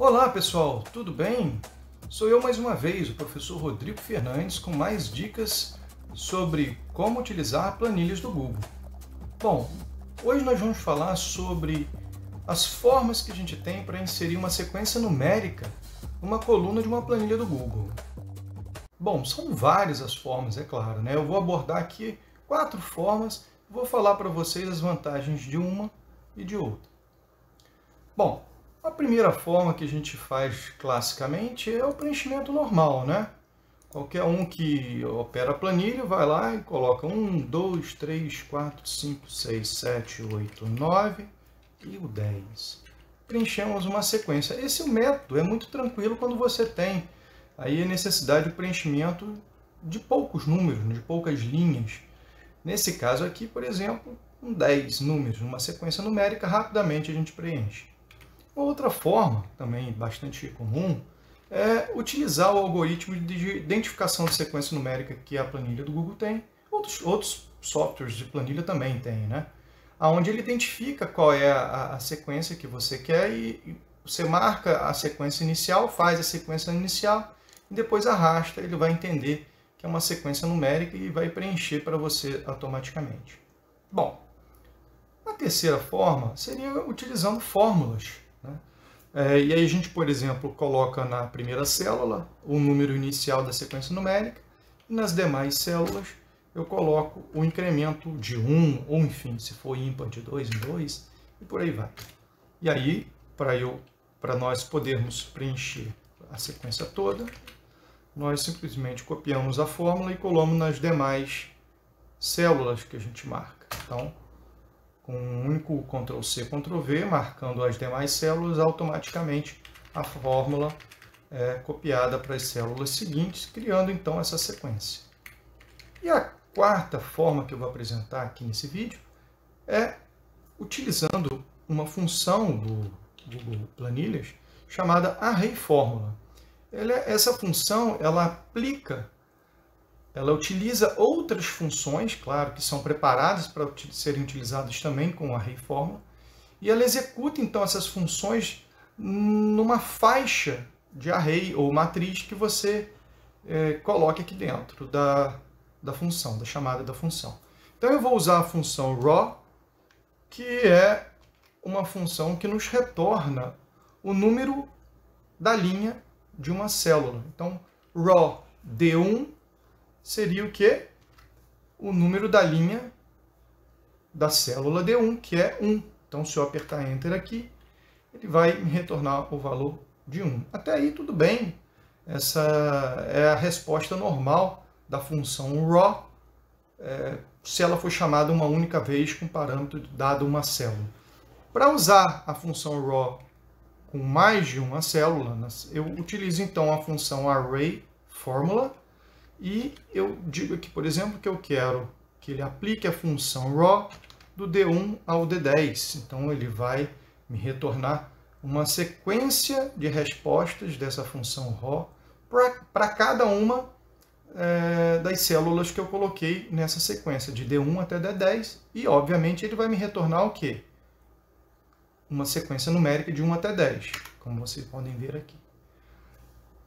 Olá pessoal, tudo bem? Sou eu mais uma vez, o professor Rodrigo Fernandes, com mais dicas sobre como utilizar planilhas do Google. Bom, hoje nós vamos falar sobre as formas que a gente tem para inserir uma sequência numérica numa coluna de uma planilha do Google. Bom, são várias as formas, é claro, né? Eu vou abordar aqui 4 formas e vou falar para vocês as vantagens de uma e de outra. Bom, a primeira forma que a gente faz classicamente é o preenchimento normal, né? Qualquer um que opera a planilha vai lá e coloca 1, 2, 3, 4, 5, 6, 7, 8, 9 e o 10. Preenchemos uma sequência. Esse método é muito tranquilo quando você tem aí a necessidade de preenchimento de poucos números, de poucas linhas. Nesse caso aqui, por exemplo, 10 números, uma sequência numérica, rapidamente a gente preenche. Outra forma, também bastante comum, é utilizar o algoritmo de identificação de sequência numérica que a planilha do Google tem. Outros softwares de planilha também tem, né? Onde ele identifica qual é a sequência que você quer e você marca a sequência inicial, faz a sequência inicial e depois arrasta, ele vai entender que é uma sequência numérica e vai preencher para você automaticamente. Bom, a terceira forma seria utilizando fórmulas. E aí a gente, por exemplo, coloca na primeira célula o número inicial da sequência numérica e nas demais células eu coloco o incremento de 1, ou enfim, se for ímpar, de 2 em 2, e por aí vai. E aí, para nós podermos preencher a sequência toda, nós simplesmente copiamos a fórmula e colamos nas demais células que a gente marca. Então, com um único Ctrl+C, Ctrl+V, marcando as demais células, automaticamente a fórmula é copiada para as células seguintes, criando então essa sequência. E a quarta forma que eu vou apresentar aqui nesse vídeo é utilizando uma função do Google Planilhas chamada ArrayFormula. Essa função ela utiliza outras funções, claro, que são preparadas para serem utilizadas também com ArrayFormula, e ela executa então essas funções numa faixa de array ou matriz que você coloque aqui dentro da função, da chamada da função. Então eu vou usar a função raw, que é uma função que nos retorna o número da linha de uma célula. Então, raw D1 seria o quê? O número da linha da célula D1, que é 1. Então, se eu apertar Enter aqui, ele vai me retornar o valor de 1. Até aí, tudo bem. Essa é a resposta normal da função raw, se ela for chamada uma única vez com parâmetro dado uma célula. Para usar a função raw com mais de uma célula, eu utilizo então a função ArrayFormula, e eu digo aqui, por exemplo, que eu quero que ele aplique a função raw do D1 ao D10. Então, ele vai me retornar uma sequência de respostas dessa função raw para cada uma das células que eu coloquei nessa sequência, de D1 até D10. E, obviamente, ele vai me retornar o quê? Uma sequência numérica de 1 até 10, como vocês podem ver aqui.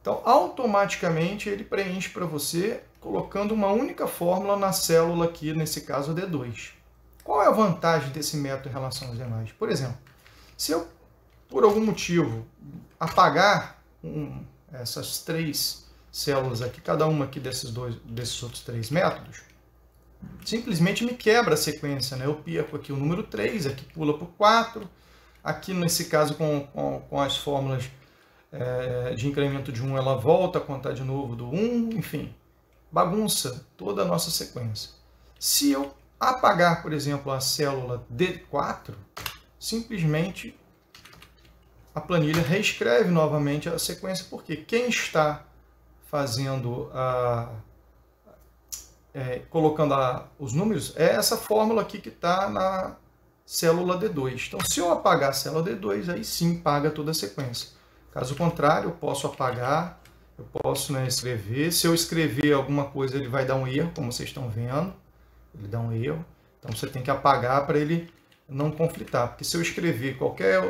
Então, automaticamente, ele preenche para você, colocando uma única fórmula na célula aqui, nesse caso, D2. Qual é a vantagem desse método em relação aos demais? Por exemplo, se eu, por algum motivo, apagar essas 3 células aqui, cada uma aqui desses outros 3 métodos, simplesmente me quebra a sequência, né? Eu perco aqui o número 3, aqui pula para o 4, aqui, nesse caso, com as fórmulas de incremento de 1, ela volta a contar de novo do 1, enfim, bagunça toda a nossa sequência. Se eu apagar, por exemplo, a célula D4, simplesmente a planilha reescreve novamente a sequência, porque quem está fazendo colocando os números é essa fórmula aqui que está na célula D2. Então, se eu apagar a célula D2, aí sim paga toda a sequência. Caso contrário, eu posso apagar, eu posso escrever. Se eu escrever alguma coisa, ele vai dar um erro, como vocês estão vendo. Ele dá um erro. Então, você tem que apagar para ele não conflitar. Porque se eu escrever qualquer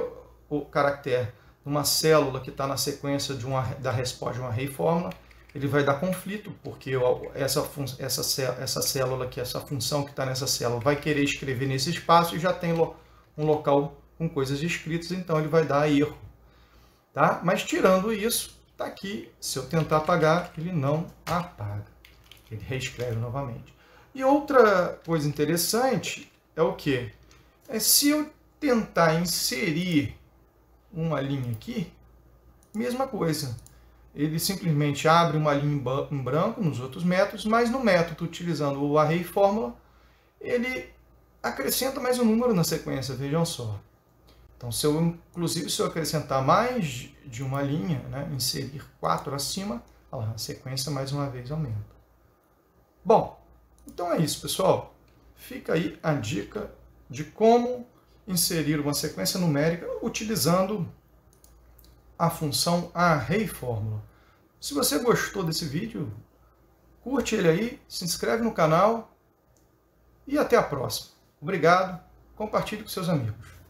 caractere numa célula que está na sequência da resposta de uma array fórmula, ele vai dar conflito, porque essa célula aqui, essa função que está nessa célula, vai querer escrever nesse espaço e já tem um local com coisas escritas, então ele vai dar erro. Tá? Mas tirando isso, está aqui, se eu tentar apagar, ele não apaga. Ele reescreve novamente. E outra coisa interessante é o quê? É se eu tentar inserir uma linha aqui, mesma coisa. Ele simplesmente abre uma linha em branco nos outros métodos, mas no método utilizando o array fórmula, ele acrescenta mais um número na sequência, vejam só. Então, inclusive, se eu acrescentar mais de uma linha, né, inserir 4 acima, olha lá, a sequência mais uma vez aumenta. Bom, então é isso, pessoal. Fica aí a dica de como inserir uma sequência numérica utilizando a função array fórmula. Se você gostou desse vídeo, curte ele aí, se inscreve no canal e até a próxima. Obrigado, compartilhe com seus amigos.